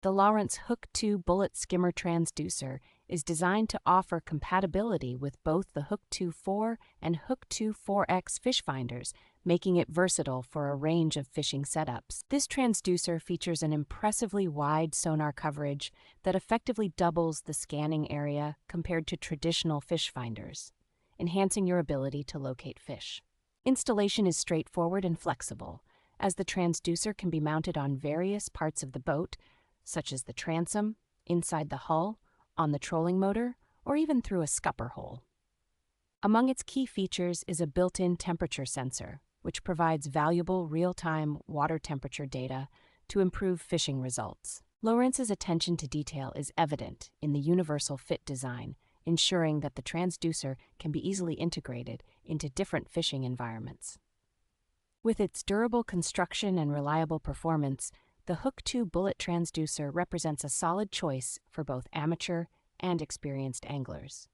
The Lowrance HOOK2 Bullet Skimmer Transducer is designed to offer compatibility with both the HOOK2 4 and HOOK2 4X fish finders, making it versatile for a range of fishing setups. This transducer features an impressively wide sonar coverage that effectively doubles the scanning area compared to traditional fish finders, enhancing your ability to locate fish. Installation is straightforward and flexible, as the transducer can be mounted on various parts of the boat, such as the transom, inside the hull, on the trolling motor, or even through a scupper hole. Among its key features is a built-in temperature sensor, which provides valuable real-time water temperature data to improve fishing results. Lowrance's attention to detail is evident in the universal fit design, ensuring that the transducer can be easily integrated into different fishing environments. With its durable construction and reliable performance, the HOOK2 Bullet Transducer represents a solid choice for both amateur and experienced anglers.